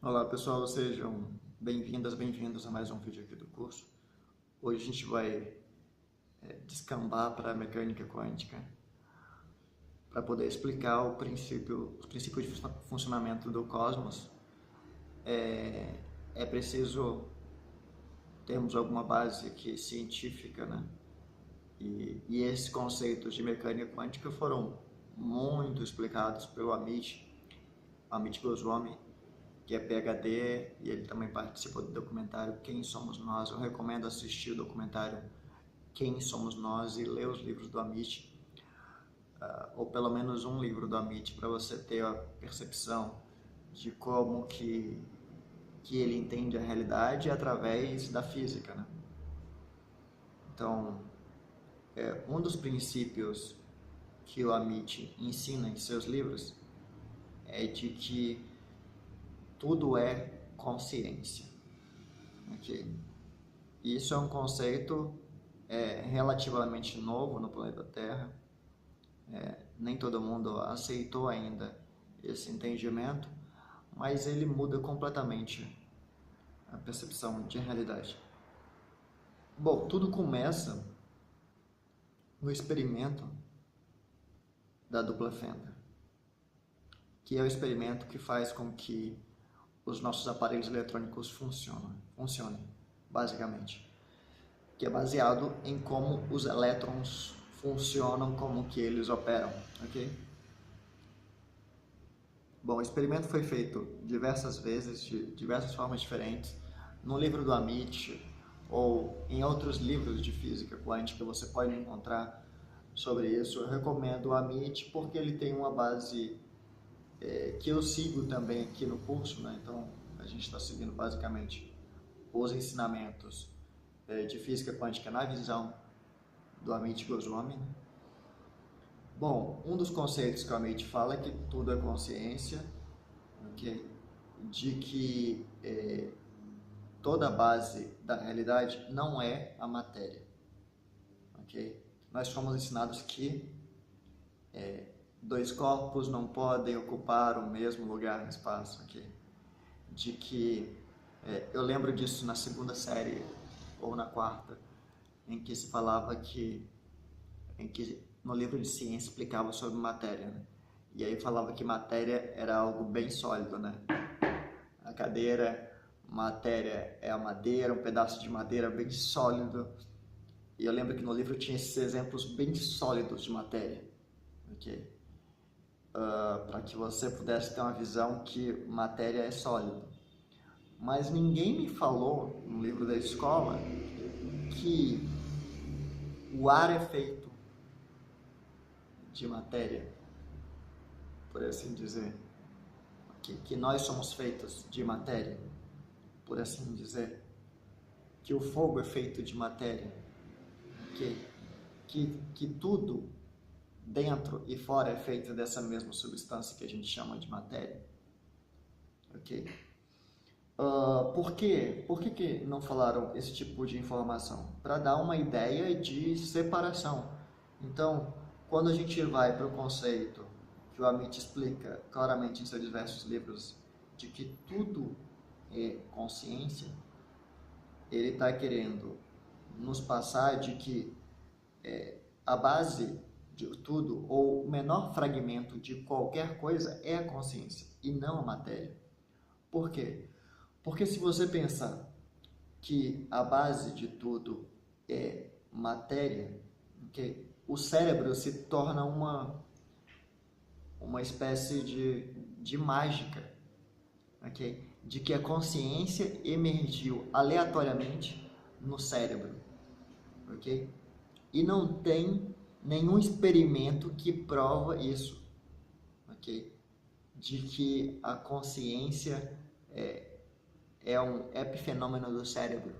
Olá pessoal, sejam bem-vindas, bem-vindos a mais um vídeo aqui do curso. Hoje a gente vai descambar para a mecânica quântica para poder explicar os princípios de funcionamento do cosmos. É preciso termos alguma base aqui científica, né? E esses conceitos de mecânica quântica foram muito explicados pelo Amit Goswami, que é PhD, e ele também participou do documentário Quem Somos Nós. Eu recomendo assistir o documentário Quem Somos Nós e ler os livros do Amit, ou pelo menos um livro do Amit, para você ter a percepção de como que ele entende a realidade através da física, né? Então, um dos princípios que o Amit ensina em seus livros é de que tudo é consciência. Okay? Isso é um conceito relativamente novo no planeta Terra. Nem todo mundo aceitou ainda esse entendimento, mas ele muda completamente a percepção de realidade. Bom, tudo começa no experimento da dupla fenda, que é o experimento que faz com que os nossos aparelhos eletrônicos funcionem, basicamente, que é baseado em como os elétrons funcionam, como que eles operam, ok? Bom, o experimento foi feito diversas vezes, de diversas formas diferentes, no livro do Amit ou em outros livros de física quântica você pode encontrar sobre isso. Eu recomendo o Amit porque ele tem uma base que eu sigo também aqui no curso, né? Então a gente está seguindo basicamente os ensinamentos de física quântica na visão do Amit Goswami. Bom, um dos conceitos que o Amit fala é que tudo é consciência, okay? De que toda a base da realidade não é a matéria, ok? Nós fomos ensinados que dois corpos não podem ocupar o mesmo lugar no espaço, ok? De que eu lembro disso na segunda série ou na quarta, em que se falava em que no livro de ciência explicava sobre matéria, né? E aí falava que matéria era algo bem sólido, né? A cadeira, matéria é a madeira, um pedaço de madeira bem sólido. E eu lembro que no livro tinha esses exemplos bem sólidos de matéria, ok? Para que você pudesse ter uma visão que matéria é sólida. Mas ninguém me falou no livro da escola que o ar é feito de matéria, por assim dizer. Que nós somos feitos de matéria, por assim dizer. Que o fogo é feito de matéria. Que tudo dentro e fora é feito dessa mesma substância que a gente chama de matéria. Ok? Por quê? Por que não falaram esse tipo de informação? Para dar uma ideia de separação. Então, quando a gente vai para o conceito que o Amit explica claramente em seus diversos livros, de que tudo é consciência, ele está querendo nos passar de que a base de tudo, ou o menor fragmento de qualquer coisa, é a consciência e não a matéria. Por quê? Porque se você pensar que a base de tudo é matéria, okay, o cérebro se torna uma espécie de mágica, okay, de que a consciência emergiu aleatoriamente no cérebro, ok? E não tem nenhum experimento que prova isso, ok? De que a consciência é um epifenômeno do cérebro,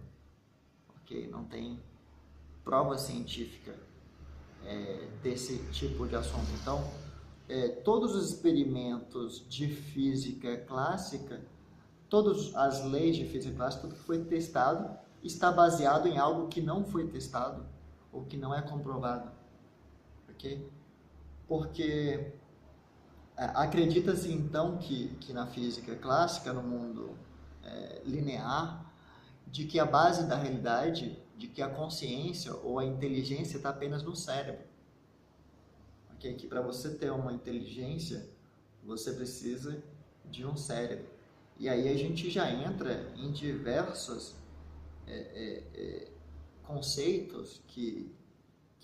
ok? Não tem prova científica desse tipo de assunto. Então, todos os experimentos de física clássica, todas as leis de física clássica, tudo que foi testado está baseado em algo que não foi testado ou que não é comprovado, ok? Porque Acredita-se então que na física clássica, no mundo linear, de que a base da realidade, de que a consciência ou a inteligência está apenas no cérebro. Okay? Que para você ter uma inteligência, você precisa de um cérebro. E aí a gente já entra em diversos conceitos que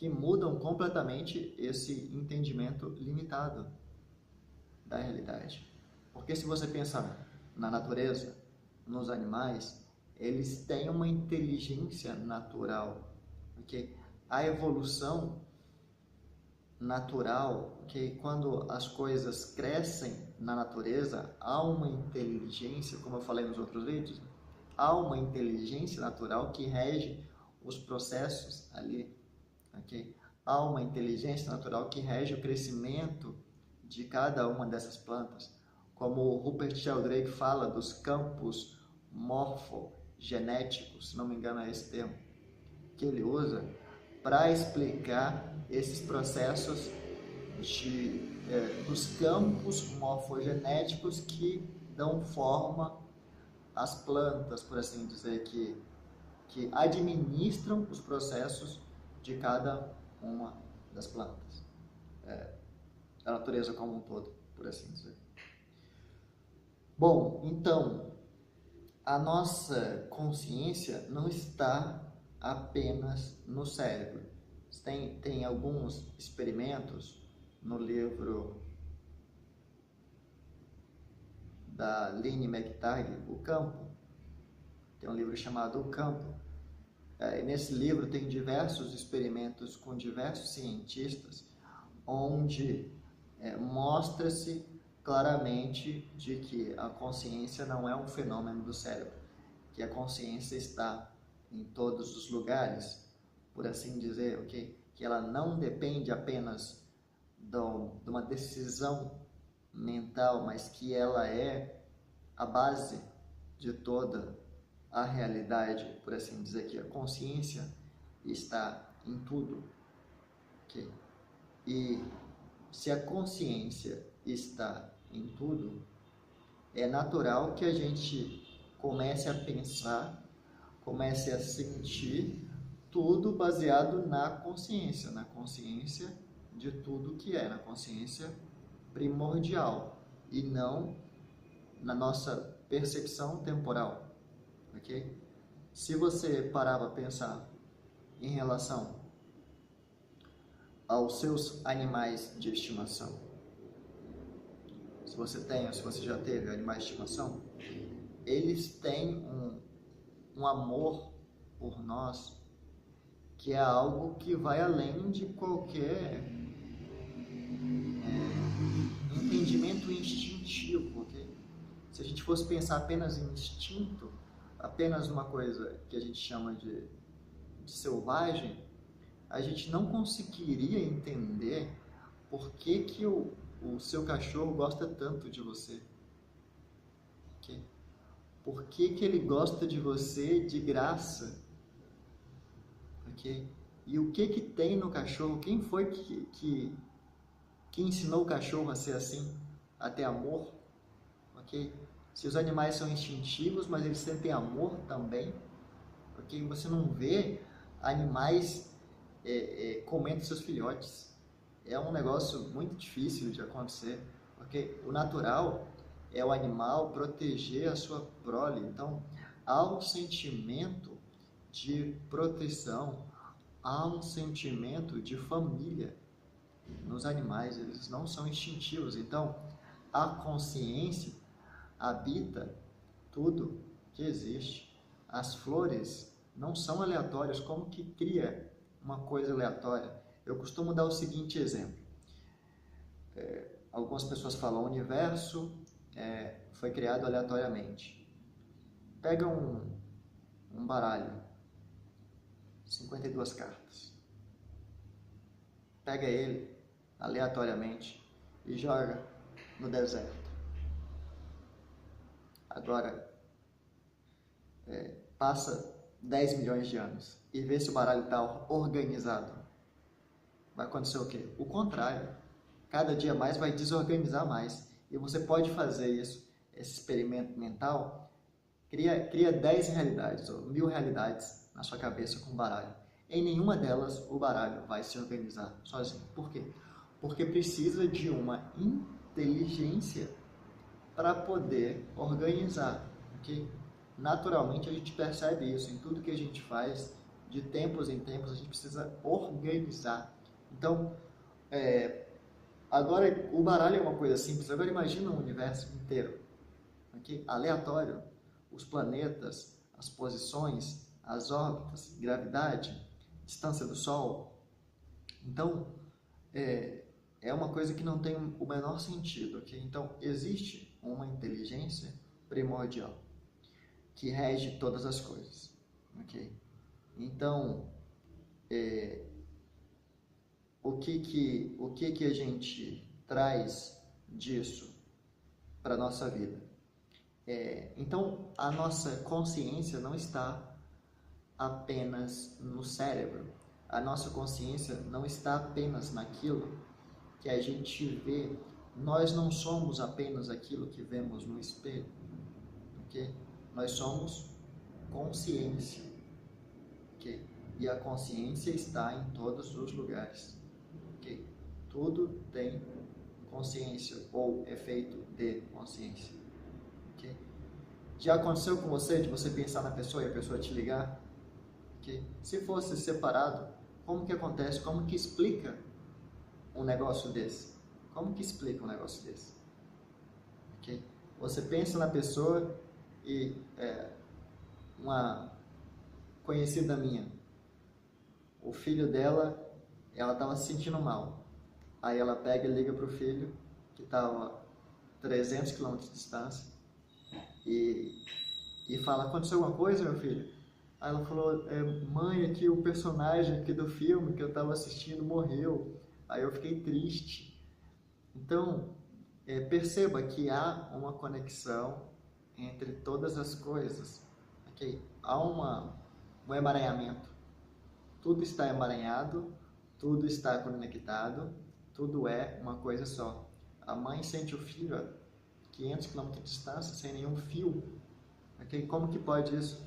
mudam completamente esse entendimento limitado da realidade. Porque se você pensar na natureza, nos animais, eles têm uma inteligência natural, okay? A evolução natural, okay? Quando as coisas crescem na natureza, há uma inteligência, como eu falei nos outros vídeos, há uma inteligência natural que rege os processos ali, okay? Há uma inteligência natural que rege o crescimento de cada uma dessas plantas, como o Rupert Sheldrake fala dos campos morfogenéticos, se não me engano é esse termo, que ele usa para explicar esses processos dos campos morfogenéticos que dão forma às plantas, por assim dizer, que administram os processos de cada uma das plantas, da natureza como um todo, por assim dizer. Bom, então, a nossa consciência não está apenas no cérebro. Tem alguns experimentos no livro da Lynne McTagg, O Campo. Tem um livro chamado O Campo. Nesse livro tem diversos experimentos com diversos cientistas, onde mostra-se claramente de que a consciência não é um fenômeno do cérebro, que a consciência está em todos os lugares, por assim dizer, okay? Que ela não depende apenas de uma decisão mental, mas que ela é a base de toda a realidade, por assim dizer, que a consciência está em tudo, okay? E se a consciência está em tudo, é natural que a gente comece a pensar, comece a sentir tudo baseado na consciência de tudo que é, na consciência primordial e não na nossa percepção temporal, ok? Se você parar para pensar em relação aos seus animais de estimação, se você tem ou se você já teve animais de estimação, eles têm um amor por nós que é algo que vai além de qualquer entendimento instintivo, ok? Se a gente fosse pensar apenas em instinto, apenas uma coisa que a gente chama de selvagem, a gente não conseguiria entender por que o seu cachorro gosta tanto de você. Okay? Por que ele gosta de você de graça? Okay? E o que tem no cachorro? Quem foi que ensinou o cachorro a ser assim? A ter amor? Okay? Se os animais são instintivos, mas eles sentem amor também. Okay? Você não vê animais comendo seus filhotes. É um negócio muito difícil de acontecer. Okay? O natural é o animal proteger a sua prole. Então, há um sentimento de proteção, há um sentimento de família nos animais. Eles não são instintivos. Então, a consciência habita tudo que existe. As flores não são aleatórias. Como que cria uma coisa aleatória? Eu costumo dar o seguinte exemplo. Algumas pessoas falam: o universo foi criado aleatoriamente. Pega um baralho, 52 cartas. Pega ele aleatoriamente e joga no deserto. Agora, passa 10 milhões de anos e vê se o baralho está organizado. Vai acontecer o quê? O contrário. cada dia mais vai desorganizar mais. E você pode fazer isso, esse experimento mental, cria 10 realidades ou 1000 realidades na sua cabeça com o baralho. Em nenhuma delas o baralho vai se organizar sozinho. Por quê? Porque precisa de uma inteligência para poder organizar, ok? Naturalmente a gente percebe isso em tudo que a gente faz, de tempos em tempos a gente precisa organizar. Então, agora o baralho é uma coisa simples, agora imagina um universo inteiro, ok? Aleatório, os planetas, as posições, as órbitas, gravidade, distância do Sol. Então, é uma coisa que não tem o menor sentido, ok? Então, existe uma inteligência primordial que rege todas as coisas, ok? Então, o que a gente traz disso para a nossa vida? Então, a nossa consciência não está apenas no cérebro. A nossa consciência não está apenas naquilo que a gente vê. Nós não somos apenas aquilo que vemos no espelho, ok? Nós somos consciência, ok? E a consciência está em todos os lugares, ok? Tudo tem consciência ou efeito de consciência, ok? Já aconteceu com você de você pensar na pessoa e a pessoa te ligar? Okay? Se fosse separado, como que acontece? Como que explica um negócio desse? Como que explica um negócio desse? Okay? Você pensa na pessoa e uma conhecida minha, o filho dela, ela estava se sentindo mal. Aí ela pega e liga para o filho, que estava a 300 km de distância, e fala: aconteceu alguma coisa, meu filho? Aí ela falou: mãe, aqui o personagem aqui do filme que eu estava assistindo morreu. Aí eu fiquei triste. Então, perceba que há uma conexão entre todas as coisas, ok? Há um emaranhamento. Tudo está emaranhado, tudo está conectado, tudo é uma coisa só. A mãe sente o filho a 500 km de distância, sem nenhum fio. Okay? Como que pode isso?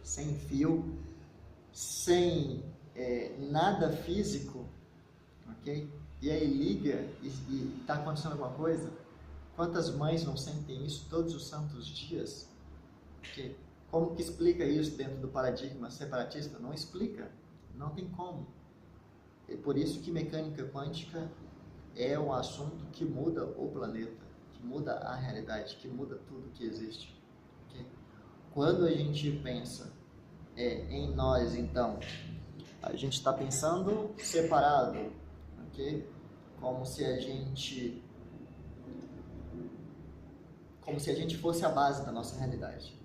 Sem fio, sem nada físico, ok? E aí liga e está acontecendo alguma coisa. Quantas mães não sentem isso todos os santos dias? Okay? Como que explica isso dentro do paradigma separatista? Não explica, não tem como. É por isso que mecânica quântica é um assunto que muda o planeta, que muda a realidade, que muda tudo que existe. Okay? Quando a gente pensa em nós, então, a gente está pensando separado, ok? Como se a gente fosse a base da nossa realidade,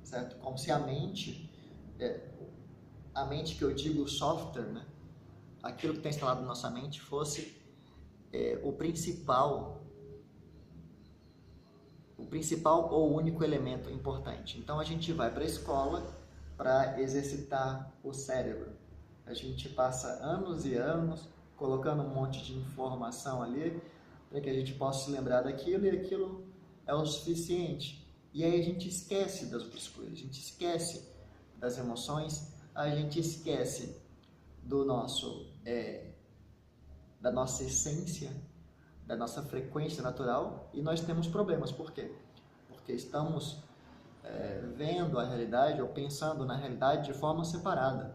certo? Como se a mente que eu digo software, né? Aquilo que está instalado na nossa mente fosse o principal ou único elemento importante. Então a gente vai para a escola para exercitar o cérebro. A gente passa anos e anos colocando um monte de informação ali para que a gente possa se lembrar daquilo, e aquilo é o suficiente. E aí a gente esquece das outras coisas, a gente esquece das emoções, a gente esquece da nossa essência, da nossa frequência natural, e nós temos problemas. Por quê? Porque estamos vendo a realidade ou pensando na realidade de forma separada,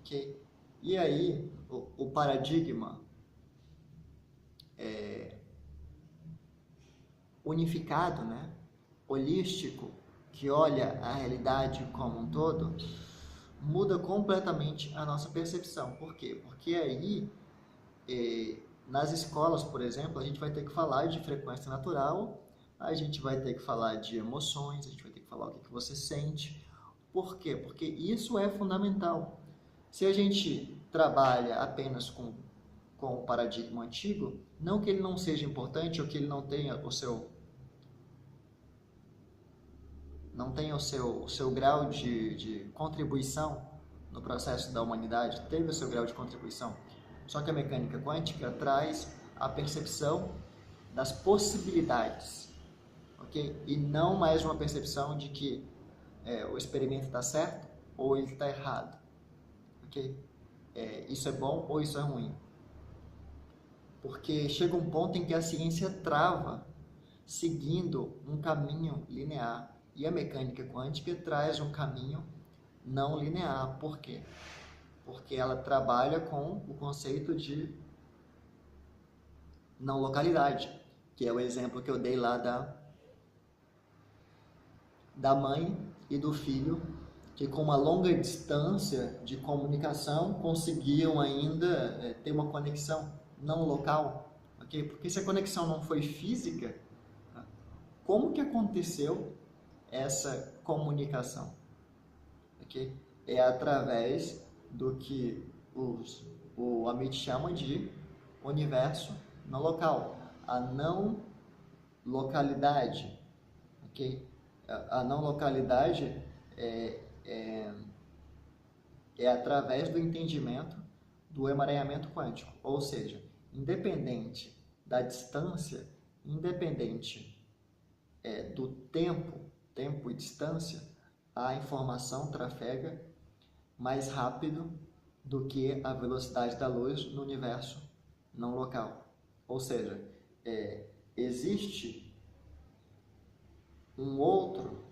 ok? E aí o paradigma unificado, né? Holístico, que olha a realidade como um todo, muda completamente a nossa percepção. Por quê? Porque aí nas escolas, por exemplo, a gente vai ter que falar de frequência natural, a gente vai ter que falar de emoções, a gente vai ter que falar o que você sente. Por quê? Porque isso é fundamental. Se a gente trabalha apenas com o paradigma antigo, não que ele não seja importante ou que ele não tenha o seu grau de contribuição no processo da humanidade, teve o seu grau de contribuição. Só que a mecânica quântica traz a percepção das possibilidades, ok? E não mais uma percepção de que o experimento está certo ou ele está errado, ok? Isso é bom ou isso é ruim. Porque chega um ponto em que a ciência trava seguindo um caminho linear e a mecânica quântica traz um caminho não linear. Por quê? Porque ela trabalha com o conceito de não localidade, que é o exemplo que eu dei lá da mãe e do filho, que com uma longa distância de comunicação conseguiam ainda ter uma conexão não local, ok? Porque se a conexão não foi física, como que aconteceu essa comunicação? Okay? É através do que o Amit chama de universo não local, a não localidade, ok? A não localidade é através do entendimento do emaranhamento quântico, ou seja, independente da distância, independente do tempo e distância, a informação trafega mais rápido do que a velocidade da luz no universo não local. Ou seja, existe um outro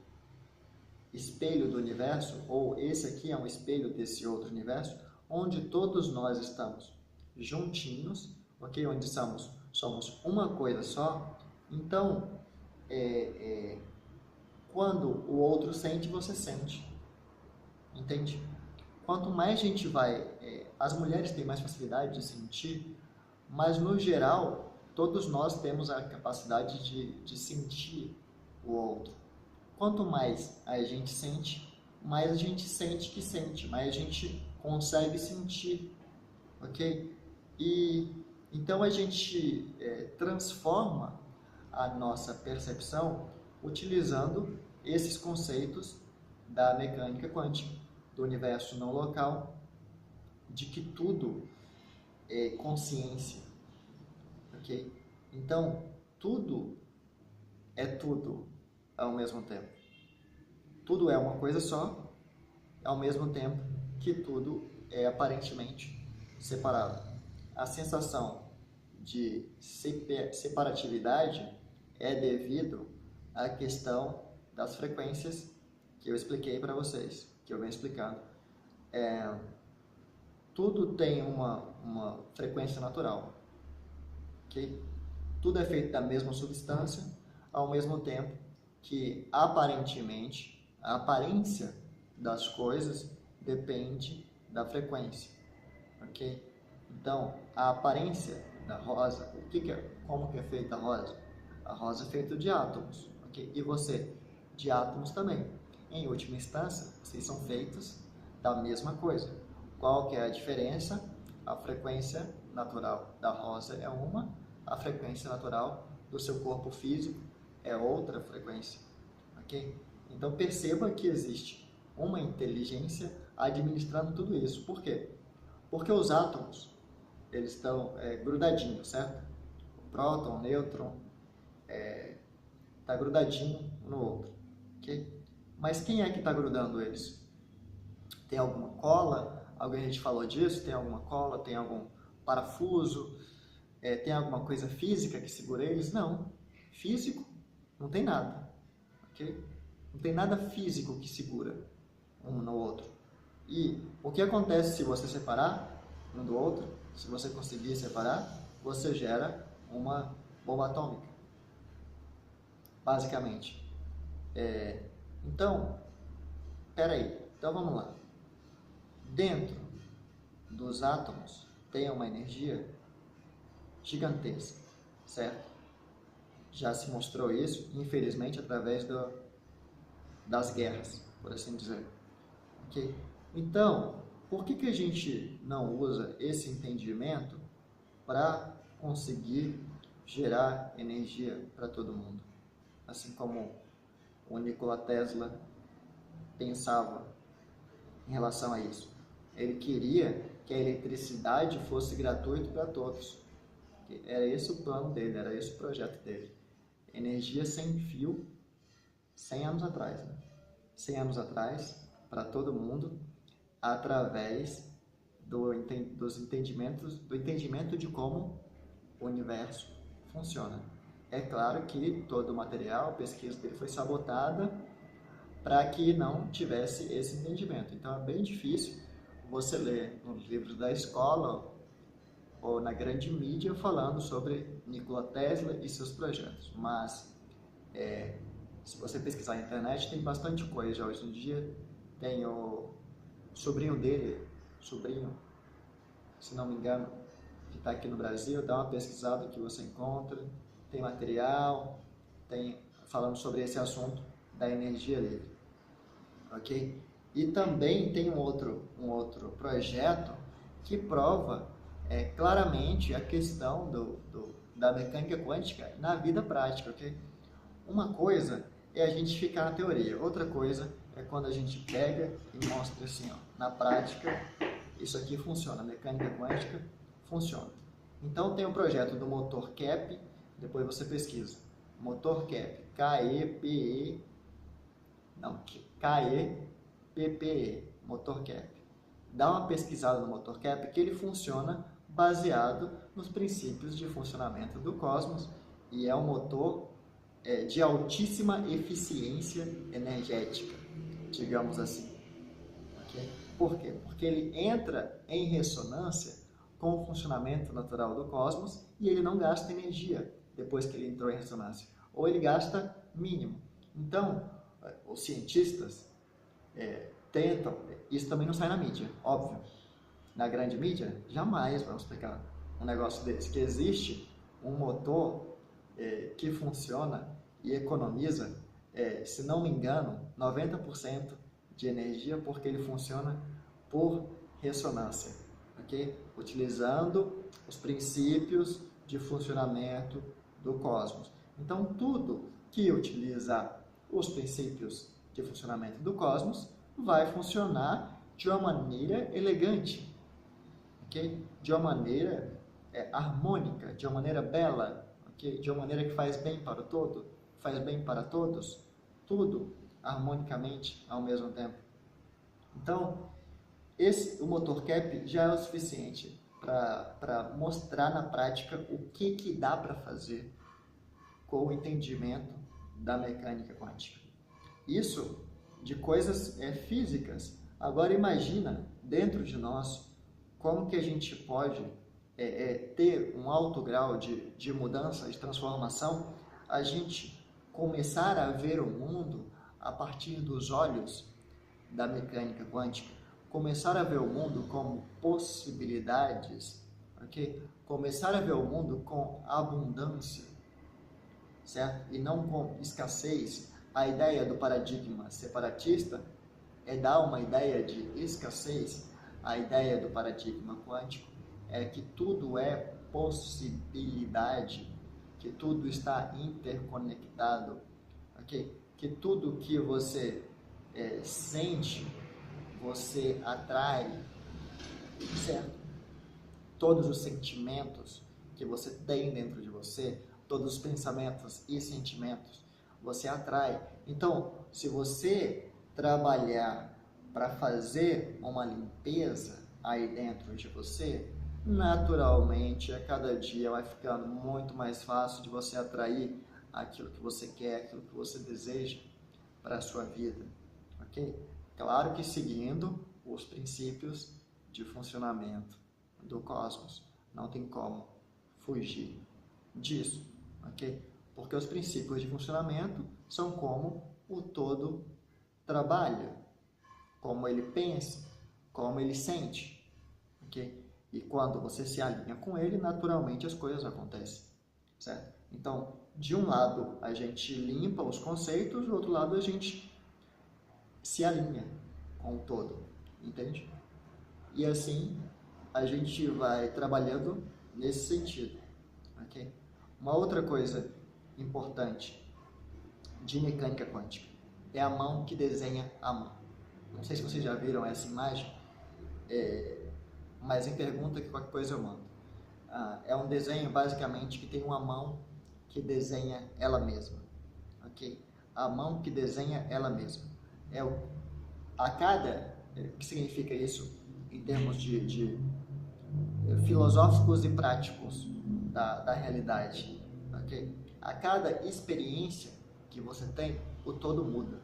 espelho do universo, ou esse aqui é um espelho desse outro universo, onde todos nós estamos juntinhos, ok? Onde somos uma coisa só. Então, quando o outro sente, você sente. Entende? Quanto mais a gente vai... as mulheres têm mais facilidade de sentir, mas no geral, todos nós temos a capacidade de sentir o outro. Quanto mais a gente sente, mais a gente sente que sente, mais a gente consegue sentir, ok? E então a gente transforma a nossa percepção utilizando esses conceitos da mecânica quântica, do universo não local, de que tudo é consciência, ok? Então, tudo é tudo ao mesmo tempo. Tudo é uma coisa só, ao mesmo tempo que tudo é aparentemente separado. A sensação de separatividade é devido à questão das frequências que eu expliquei para vocês, que eu venho explicando. Tudo tem uma frequência natural, ok? Tudo é feito da mesma substância, ao mesmo tempo que, aparentemente, a aparência das coisas depende da frequência, ok? Então, a aparência da rosa, como que é feita a rosa? A rosa é feita de átomos, ok? E você? De átomos também. Em última instância, vocês são feitos da mesma coisa. Qual que é a diferença? A frequência natural da rosa é uma, a frequência natural do seu corpo físico é outra frequência, ok? Então perceba que existe uma inteligência administrando tudo isso. Por quê? Porque os átomos, eles estão grudadinhos, certo? O próton, o nêutron, está grudadinho um no outro, ok? Mas quem é que está grudando eles? Tem alguma cola? Alguém a gente falou disso? Tem alguma cola? Tem algum parafuso? Tem alguma coisa física que segura eles? Não. Físico? Não tem nada, ok? Não tem nada físico que segura um no outro. E o que acontece se você separar um do outro? Se você conseguir separar, você gera uma bomba atômica, basicamente. Então, peraí. Então vamos lá. Dentro dos átomos tem uma energia gigantesca, certo? Já se mostrou isso, infelizmente, através das guerras, por assim dizer. Okay? Então, por que a gente não usa esse entendimento para conseguir gerar energia para todo mundo? Assim como o Nikola Tesla pensava em relação a isso. Ele queria que a eletricidade fosse gratuita para todos. Era esse o plano dele, era esse o projeto dele. Energia sem fio, 100 anos atrás, né? 100 anos atrás, para todo mundo, através do entendimento de como o universo funciona. É claro que todo o material, a pesquisa dele foi sabotada para que não tivesse esse entendimento. Então é bem difícil você ler nos livros da escola ou na grande mídia falando sobre Nikola Tesla e seus projetos. Mas se você pesquisar na internet, tem bastante coisa já hoje em dia. Tem o sobrinho dele, se não me engano, que está aqui no Brasil, dá uma pesquisada que você encontra, tem material, tem falando sobre esse assunto da energia livre, ok? E também tem um outro projeto que prova claramente a questão da mecânica quântica na vida prática, ok? Uma coisa é a gente ficar na teoria, outra coisa é quando a gente pega e mostra assim, ó, na prática, isso aqui funciona, a mecânica quântica funciona. Então tem o projeto do motor KEPP, depois você pesquisa, motor KEPP, K-E-P-P-E, motor KEPP. Dá uma pesquisada no motor KEPP que ele funciona baseado nos princípios de funcionamento do cosmos e é um motor de altíssima eficiência energética, digamos assim. Okay? Por quê? Porque ele entra em ressonância com o funcionamento natural do cosmos e ele não gasta energia depois que ele entrou em ressonância, ou ele gasta mínimo. Então, os cientistas tentam, isso também não sai na mídia, óbvio. Na grande mídia, jamais vão explicar um negócio desse, que existe um motor que funciona e economiza, se não me engano, 90% de energia, porque ele funciona por ressonância, ok? Utilizando os princípios de funcionamento do cosmos. Então, tudo que utilizar os princípios de funcionamento do cosmos vai funcionar de uma maneira elegante, ok? De uma maneira harmônica, de uma maneira bela, okay? De uma maneira que faz bem para o todo, faz bem para todos, tudo harmonicamente ao mesmo tempo. Então, o motor KEPP já é o suficiente para mostrar na prática o que dá para fazer com o entendimento da mecânica quântica. Isso de coisas físicas. Agora imagina, dentro de nós, como que a gente pode ter um alto grau de mudança, de transformação, a gente começar a ver o mundo a partir dos olhos da mecânica quântica, começar a ver o mundo como possibilidades, ok? Começar a ver o mundo com abundância, certo? E não com escassez. A ideia do paradigma separatista é dar uma ideia de escassez. A ideia do paradigma quântico é que tudo é possibilidade, que tudo está interconectado, ok? Que tudo que você sente, você atrai, certo? Todos os sentimentos que você tem dentro de você, todos os pensamentos e sentimentos, você atrai. Então, se você trabalhar para fazer uma limpeza aí dentro de você, naturalmente, a cada dia vai ficando muito mais fácil de você atrair aquilo que você quer, aquilo que você deseja para a sua vida, ok? Claro que seguindo os princípios de funcionamento do cosmos, não tem como fugir disso, ok? Porque os princípios de funcionamento são como o todo trabalha, como ele pensa, como ele sente, ok? E quando você se alinha com ele, naturalmente as coisas acontecem, certo? Então, de um lado a gente limpa os conceitos, do outro lado a gente se alinha com o todo, entende? E assim a gente vai trabalhando nesse sentido, ok? Uma outra coisa importante de mecânica quântica é a mão que desenha a mão. Não sei se vocês já viram essa imagem. mas em pergunta que qualquer coisa eu mando. É um desenho basicamente que tem uma mão que desenha ela mesma, ok? A mão que desenha ela mesma. O que significa isso em termos de filosóficos e práticos da realidade, ok? A cada experiência que você tem, o todo muda.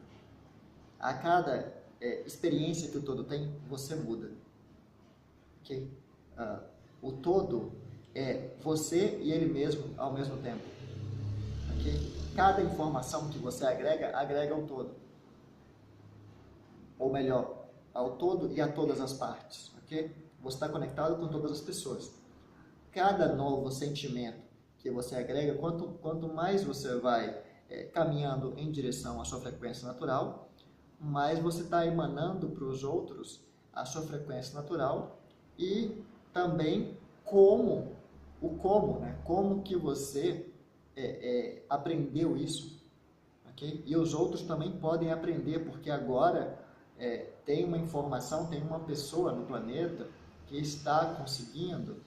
A cada experiência que o todo tem, você muda. Okay? O todo é você e ele mesmo ao mesmo tempo. Okay? Cada informação que você agrega ao todo. Ou melhor, ao todo e a todas as partes. Okay? Você está conectado com todas as pessoas. Cada novo sentimento que você agrega, quanto mais você vai caminhando em direção à sua frequência natural, mais você está emanando para os outros a sua frequência natural e também como que você aprendeu isso, ok? E os outros também podem aprender, porque agora tem uma informação, tem uma pessoa no planeta que está conseguindo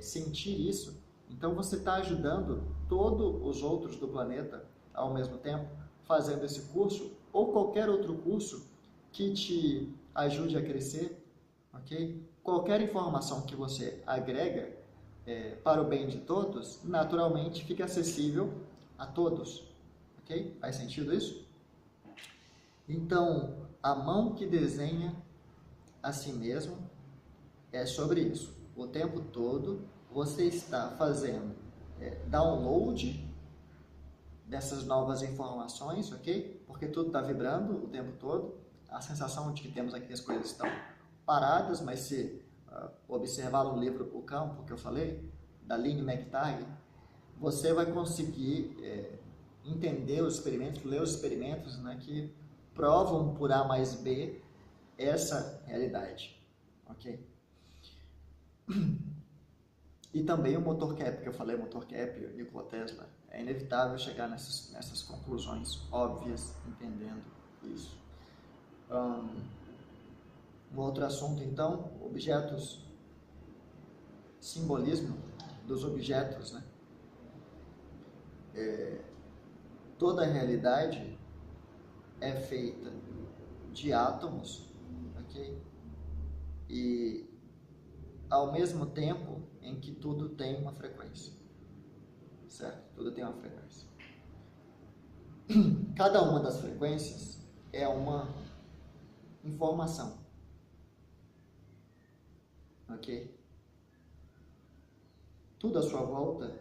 sentir isso. Então você está ajudando todos os outros do planeta ao mesmo tempo, fazendo esse curso ou qualquer outro curso que te ajude a crescer, ok? Qualquer informação que você agrega para o bem de todos, naturalmente fica acessível a todos, ok? Faz sentido isso? Então, a mão que desenha a si mesmo é sobre isso. O tempo todo você está fazendo download dessas novas informações, ok? Porque tudo está vibrando o tempo todo. A sensação de que temos aqui as coisas estão paradas, mas se observar no livro O Campo, que eu falei, da Lynne McTaggart, você vai conseguir entender os experimentos, ler os experimentos, né, que provam por A mais B essa realidade, ok? E também o motor Kepler, que eu falei, o motor Kepler, Nikola Tesla, é inevitável chegar nessas conclusões óbvias, entendendo isso. Um outro assunto, então, objetos, simbolismo dos objetos, né? Toda a realidade é feita de átomos, ok? E ao mesmo tempo em que tudo tem uma frequência, certo? Tudo tem uma frequência. Cada uma das frequências é uma informação, ok? Tudo à sua volta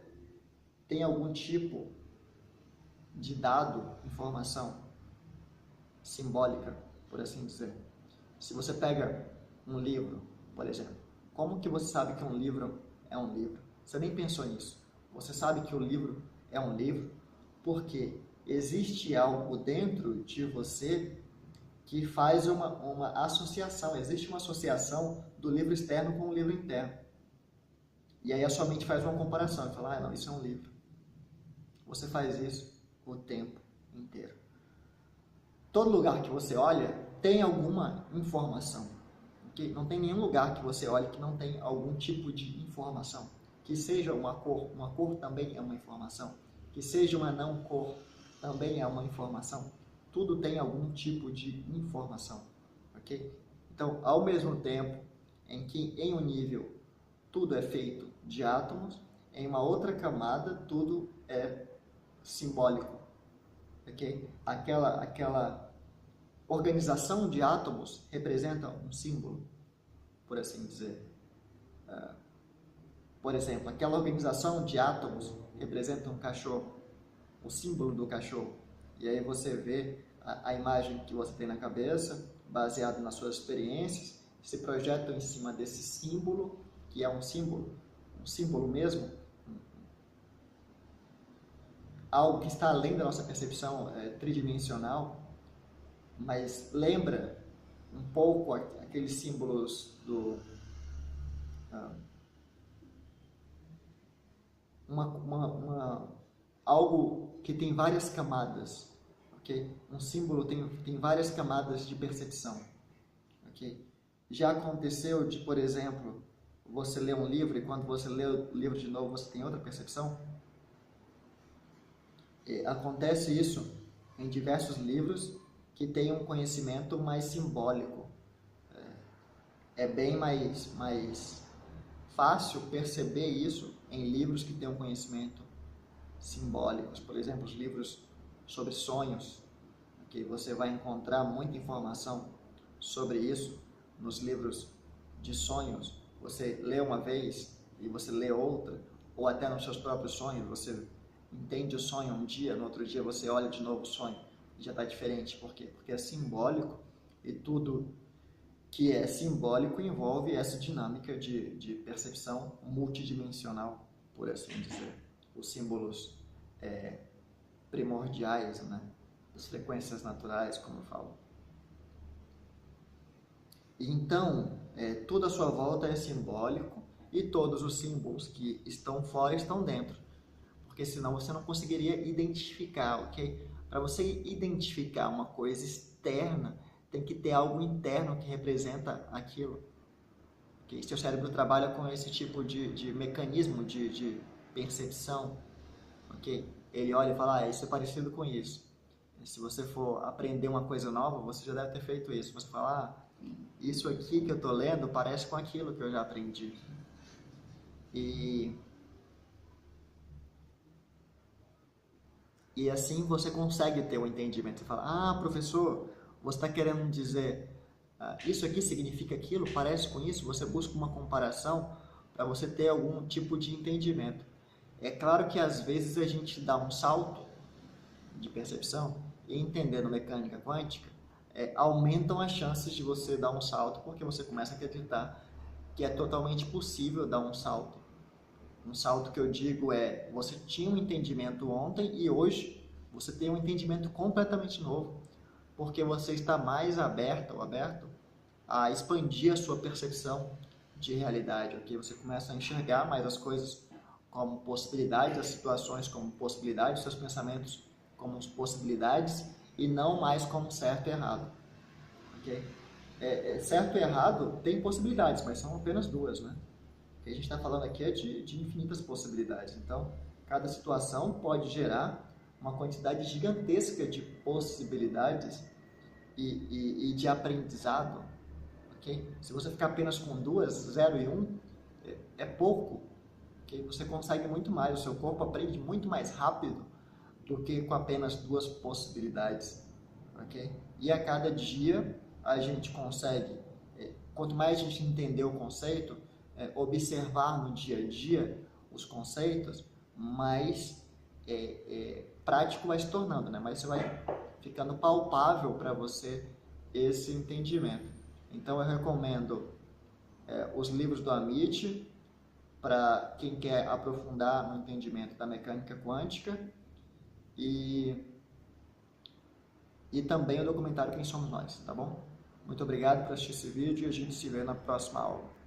tem algum tipo de dado, informação simbólica, por assim dizer. Se você pega um livro, por exemplo, como que você sabe que um livro é um livro? Você nem pensou nisso. Você sabe que o livro é um livro porque existe algo dentro de você que faz uma associação. Existe uma associação do livro externo com o livro interno. E aí a sua mente faz uma comparação e fala, não, isso é um livro. Você faz isso o tempo inteiro. Todo lugar que você olha tem alguma informação. Okay? Não tem nenhum lugar que você olhe que não tem algum tipo de informação. Que seja uma cor também é uma informação. Que seja uma não cor também é uma informação. Tudo tem algum tipo de informação. Okay? Então, ao mesmo tempo em que em um nível tudo é feito de átomos, em uma outra camada tudo é simbólico. Okay? Aquela organização de átomos representa um símbolo, por assim dizer. Por exemplo, aquela organização de átomos representa um cachorro, o símbolo do cachorro. E aí você vê a imagem que você tem na cabeça, baseado nas suas experiências, se projeta em cima desse símbolo, que é um símbolo mesmo, algo que está além da nossa percepção tridimensional, mas lembra um pouco aqueles símbolos do algo que tem várias camadas, ok? Um símbolo tem várias camadas de percepção, ok? Já aconteceu de, por exemplo, você ler um livro e quando você lê o livro de novo você tem outra percepção? Acontece isso em diversos livros que têm um conhecimento mais simbólico. É bem mais fácil perceber isso em livros que têm um conhecimento simbólico. Por exemplo, os livros sobre sonhos, que você vai encontrar muita informação sobre isso nos livros de sonhos. Você lê uma vez e você lê outra, ou até nos seus próprios sonhos, você entende o sonho um dia, no outro dia você olha de novo o sonho e já está diferente. Por quê? Porque é simbólico e tudo que é simbólico envolve essa dinâmica de percepção multidimensional, por assim dizer. Os símbolos primordiais, né? As frequências naturais, como eu falo. Então, tudo à sua volta é simbólico e todos os símbolos que estão fora estão dentro, porque senão você não conseguiria identificar, ok? Para você identificar uma coisa externa, tem que ter algo interno que representa aquilo. Okay? Seu cérebro trabalha com esse tipo de mecanismo de percepção, ok? Ele olha e fala, isso é parecido com isso. Se você for aprender uma coisa nova, você já deve ter feito isso. Você fala, isso aqui que eu estou lendo parece com aquilo que eu já aprendi. E assim você consegue ter um entendimento. Você fala, professor, você está querendo dizer, isso aqui significa aquilo, parece com isso? Você busca uma comparação para você ter algum tipo de entendimento. É claro que às vezes a gente dá um salto de percepção e entendendo mecânica quântica, aumentam as chances de você dar um salto, porque você começa a acreditar que é totalmente possível dar um salto. Um salto que eu digo você tinha um entendimento ontem e hoje você tem um entendimento completamente novo, porque você está mais aberto ou aberto a expandir a sua percepção de realidade, ok? Você começa a enxergar mais as coisas como possibilidades, as situações como possibilidades, seus pensamentos como possibilidades e não mais como certo e errado, ok? Certo e errado tem possibilidades, mas são apenas duas, né? O que a gente está falando aqui é de infinitas possibilidades. Então, cada situação pode gerar uma quantidade gigantesca de possibilidades e de aprendizado. Okay? Se você ficar apenas com duas, 0 e 1, é pouco. Okay? Você consegue muito mais, o seu corpo aprende muito mais rápido do que com apenas duas possibilidades. Okay? E a cada dia a gente consegue, quanto mais a gente entender o conceito, observar no dia a dia os conceitos, mais prático vai se tornando, né? Mas você vai ficando palpável para você esse entendimento. Então eu recomendo os livros do Amit para quem quer aprofundar no entendimento da mecânica quântica e também o documentário Quem Somos Nós, tá bom? Muito obrigado por assistir esse vídeo e a gente se vê na próxima aula.